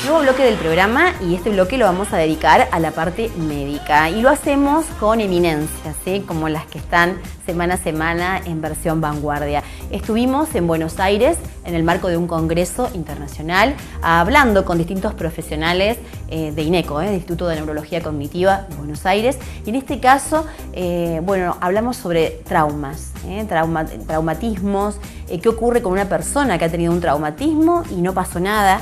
Nuevo bloque del programa y este bloque lo vamos a dedicar a la parte médica y lo hacemos con eminencias, ¿sí? Como las que están semana a semana en versión vanguardia. Estuvimos en Buenos Aires en el marco de un congreso internacional hablando con distintos profesionales de INECO, del Instituto de Neurología Cognitiva de Buenos Aires, y en este caso, hablamos sobre traumas, traumatismos, qué ocurre con una persona que ha tenido un traumatismo y no pasó nada,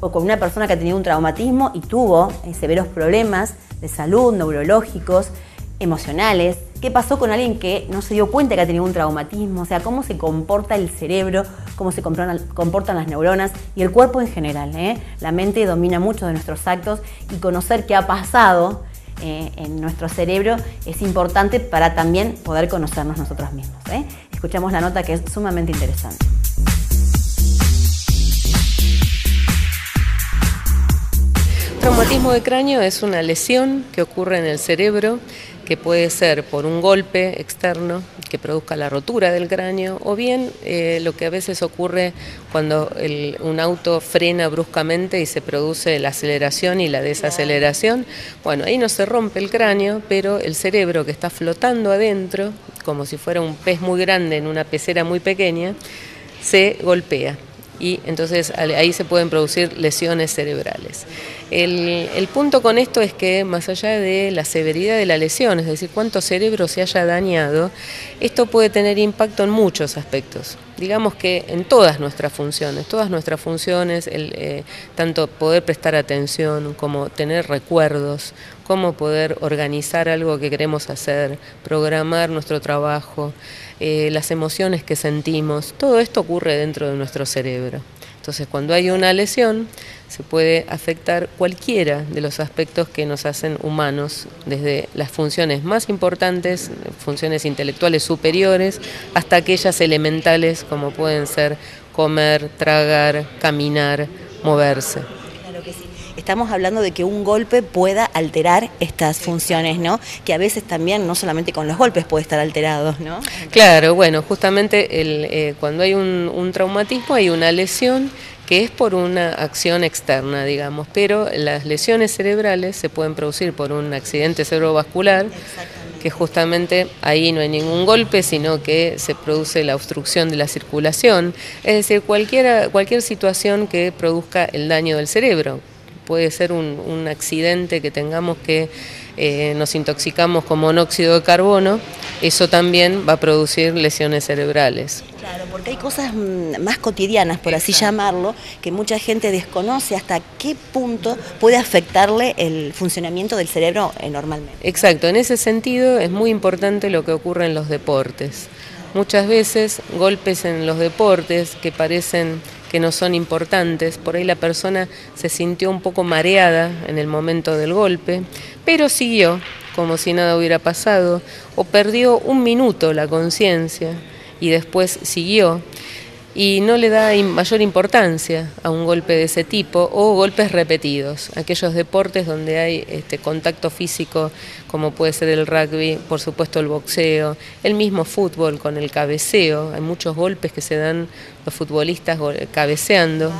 o con una persona que ha tenido un traumatismo y tuvo severos problemas de salud, neurológicos, emocionales. ¿Qué pasó con alguien que no se dio cuenta que ha tenido un traumatismo? O sea, cómo se comporta el cerebro, cómo se comportan las neuronas y el cuerpo en general. La mente domina mucho de nuestros actos y conocer qué ha pasado en nuestro cerebro es importante para también poder conocernos nosotros mismos. Escuchamos la nota que es sumamente interesante. Traumatismo de cráneo es una lesión que ocurre en el cerebro, que puede ser por un golpe externo que produzca la rotura del cráneo, o bien lo que a veces ocurre cuando un auto frena bruscamente y se produce la aceleración y la desaceleración. Bueno, ahí no se rompe el cráneo, pero el cerebro, que está flotando adentro, como si fuera un pez muy grande en una pecera muy pequeña, se golpea. Y entonces ahí se pueden producir lesiones cerebrales. El punto con esto es que, más allá de la severidad de la lesión, es decir, cuánto cerebro se haya dañado, esto puede tener impacto en muchos aspectos. Digamos que en todas nuestras funciones, tanto poder prestar atención, como tener recuerdos, como poder organizar algo que queremos hacer, programar nuestro trabajo, las emociones que sentimos, todo esto ocurre dentro de nuestro cerebro. Entonces, cuando hay una lesión, se puede afectar cualquiera de los aspectos que nos hacen humanos, desde las funciones más importantes, funciones intelectuales superiores, hasta aquellas elementales como pueden ser comer, tragar, caminar, moverse. Claro que sí. Estamos hablando de que un golpe pueda alterar estas funciones, ¿no? Que a veces también, no solamente con los golpes puede estar alterado, ¿no? Claro, bueno, justamente cuando hay un traumatismo hay una lesión que es por una acción externa, digamos, pero las lesiones cerebrales se pueden producir por un accidente cerebrovascular, que justamente ahí no hay ningún golpe, sino que se produce la obstrucción de la circulación, es decir, cualquier situación que produzca el daño del cerebro. Puede ser un accidente que tengamos que nos intoxicamos con monóxido de carbono, eso también va a producir lesiones cerebrales. Claro, porque hay cosas más cotidianas, por así llamarlo, que mucha gente desconoce hasta qué punto puede afectarle el funcionamiento del cerebro normalmente. Exacto, en ese sentido es muy importante lo que ocurre en los deportes. Muchas veces golpes en los deportes que parecen que no son importantes, por ahí la persona se sintió un poco mareada en el momento del golpe, pero siguió como si nada hubiera pasado, o perdió un minuto la conciencia y después siguió, y no le da mayor importancia a un golpe de ese tipo, o golpes repetidos, aquellos deportes donde hay contacto físico, como puede ser el rugby, por supuesto el boxeo, el mismo fútbol con el cabeceo, hay muchos golpes que se dan los futbolistas cabeceando,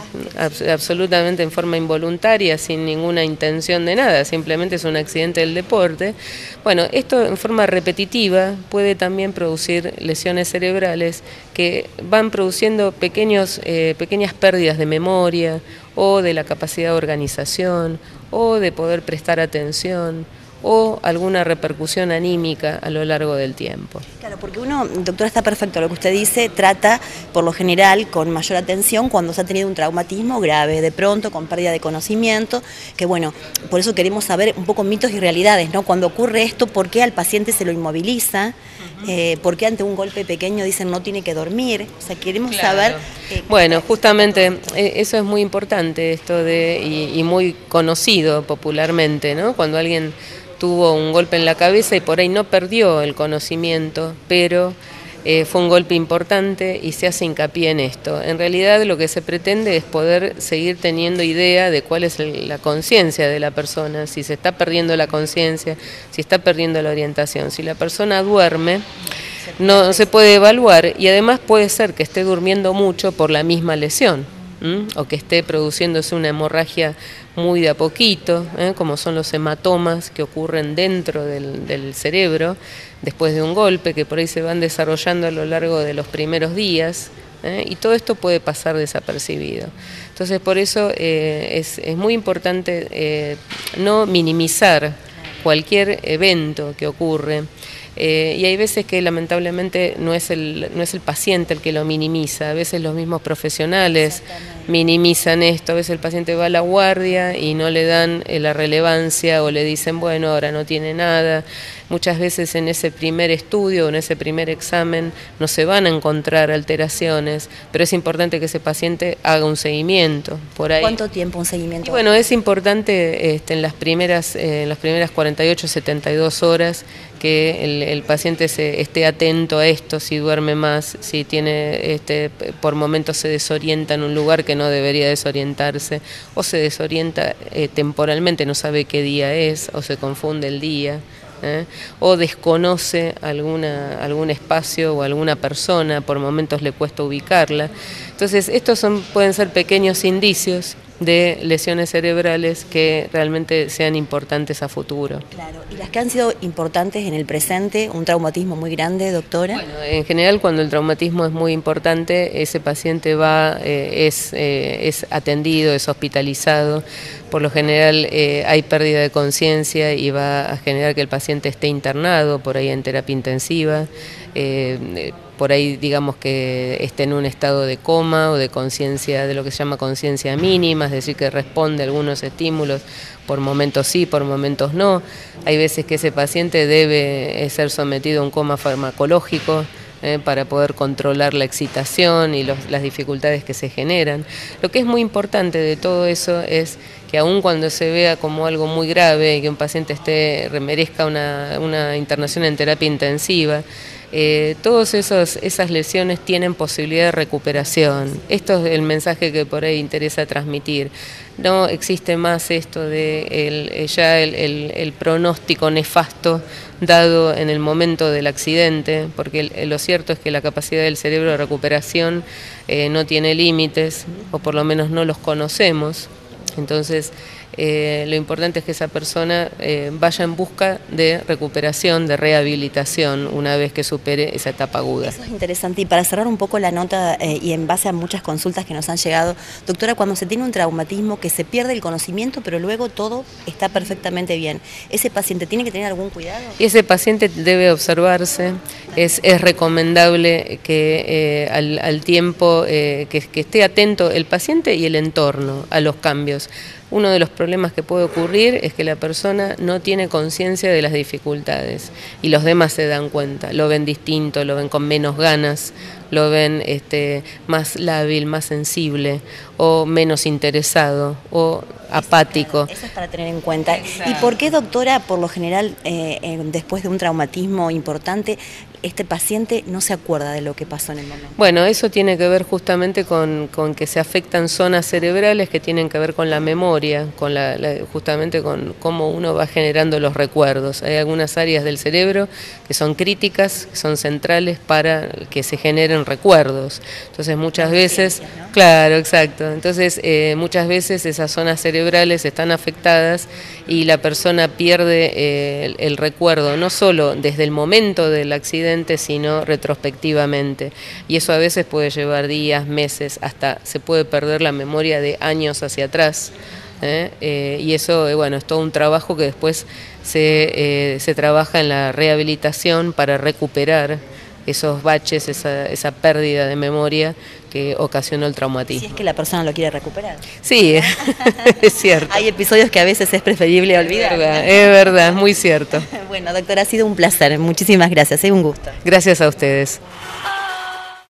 absolutamente en forma involuntaria, sin ninguna intención de nada, simplemente es un accidente del deporte. Bueno, esto en forma repetitiva puede también producir lesiones cerebrales que van produciendo pequeñas pérdidas de memoria o de la capacidad de organización o de poder prestar atención o alguna repercusión anímica a lo largo del tiempo. Claro, porque uno, doctora, está perfecto lo que usted dice, trata por lo general con mayor atención cuando se ha tenido un traumatismo grave, de pronto con pérdida de conocimiento, que bueno, por eso queremos saber un poco mitos y realidades, ¿no? Cuando ocurre esto, ¿por qué al paciente se lo inmoviliza? ¿Por qué ante un golpe pequeño dicen no tiene que dormir? O sea, queremos saber... Bueno, justamente eso es muy importante, esto y muy conocido popularmente, ¿no? Cuando alguien tuvo un golpe en la cabeza y por ahí no perdió el conocimiento, pero fue un golpe importante y se hace hincapié en esto. En realidad lo que se pretende es poder seguir teniendo idea de cuál es la conciencia de la persona, si se está perdiendo la conciencia, si está perdiendo la orientación. Si la persona duerme, no se puede evaluar y además puede ser que esté durmiendo mucho por la misma lesión. o que esté produciéndose una hemorragia muy de a poquito, como son los hematomas que ocurren dentro del cerebro después de un golpe, que por ahí se van desarrollando a lo largo de los primeros días, y todo esto puede pasar desapercibido. Entonces por eso es muy importante no minimizar cualquier evento que ocurre. Y hay veces que lamentablemente no es el paciente el que lo minimiza, a veces los mismos profesionales minimizan esto, a veces el paciente va a la guardia y no le dan la relevancia o le dicen, bueno, ahora no tiene nada. Muchas veces en ese primer estudio o en ese primer examen no se van a encontrar alteraciones, pero es importante que ese paciente haga un seguimiento. Por ahí. ¿Cuánto tiempo un seguimiento? Y bueno, es importante en las primeras 48, 72 horas que el paciente esté atento a esto, si duerme más, si tiene por momentos se desorienta en un lugar que no debería desorientarse, o se desorienta temporalmente, no sabe qué día es, o se confunde el día, o desconoce algún espacio o alguna persona, por momentos le cuesta ubicarla. Entonces estos pueden ser pequeños indicios de lesiones cerebrales que realmente sean importantes a futuro. Claro, y las que han sido importantes en el presente, un traumatismo muy grande, doctora. Bueno, en general cuando el traumatismo es muy importante, ese paciente es atendido, es hospitalizado. Por lo general hay pérdida de conciencia y va a generar que el paciente esté internado, por ahí en terapia intensiva. Por ahí digamos que esté en un estado de coma o de conciencia, de lo que se llama conciencia mínima, es decir, que responde a algunos estímulos, por momentos sí, por momentos no. Hay veces que ese paciente debe ser sometido a un coma farmacológico para poder controlar la excitación y las dificultades que se generan. Lo que es muy importante de todo eso es que aun cuando se vea como algo muy grave y que un paciente merezca una internación en terapia intensiva, todas esas lesiones tienen posibilidad de recuperación. Esto es el mensaje que por ahí interesa transmitir. No existe más esto de el pronóstico nefasto dado en el momento del accidente, porque lo cierto es que la capacidad del cerebro de recuperación no tiene límites, o por lo menos no los conocemos. Entonces lo importante es que esa persona vaya en busca de recuperación, de rehabilitación, una vez que supere esa etapa aguda. Eso es interesante. Y para cerrar un poco la nota, y en base a muchas consultas que nos han llegado, doctora, cuando se tiene un traumatismo que se pierde el conocimiento, pero luego todo está perfectamente bien, ¿ese paciente tiene que tener algún cuidado? Y ese paciente debe observarse. Es recomendable que al tiempo que esté atento el paciente y el entorno a los cambios. Uno de los problemas que puede ocurrir es que la persona no tiene conciencia de las dificultades y los demás se dan cuenta, lo ven distinto, lo ven con menos ganas, lo ven más lábil, más sensible o menos interesado o apático. Eso es para tener en cuenta. Exacto. ¿Y por qué, doctora, por lo general, después de un traumatismo importante, este paciente no se acuerda de lo que pasó en el momento? Bueno, eso tiene que ver justamente con que se afectan zonas cerebrales que tienen que ver con la memoria, justamente con cómo uno va generando los recuerdos. Hay algunas áreas del cerebro que son críticas, que son centrales para que se generen recuerdos. Entonces muchas veces, ¿no? Claro, exacto. Entonces muchas veces esas zonas cerebrales están afectadas y la persona pierde el recuerdo, no solo desde el momento del accidente, sino retrospectivamente. Y eso a veces puede llevar días, meses, hasta se puede perder la memoria de años hacia atrás. Y eso, bueno, es todo un trabajo que después se trabaja en la rehabilitación para recuperar esos baches, esa pérdida de memoria que ocasionó el traumatismo. Si es que la persona lo quiere recuperar. Sí, es cierto. Hay episodios que a veces es preferible olvidar. Es verdad, es muy cierto. Bueno, doctora, ha sido un placer. Muchísimas gracias, un gusto. Gracias a ustedes.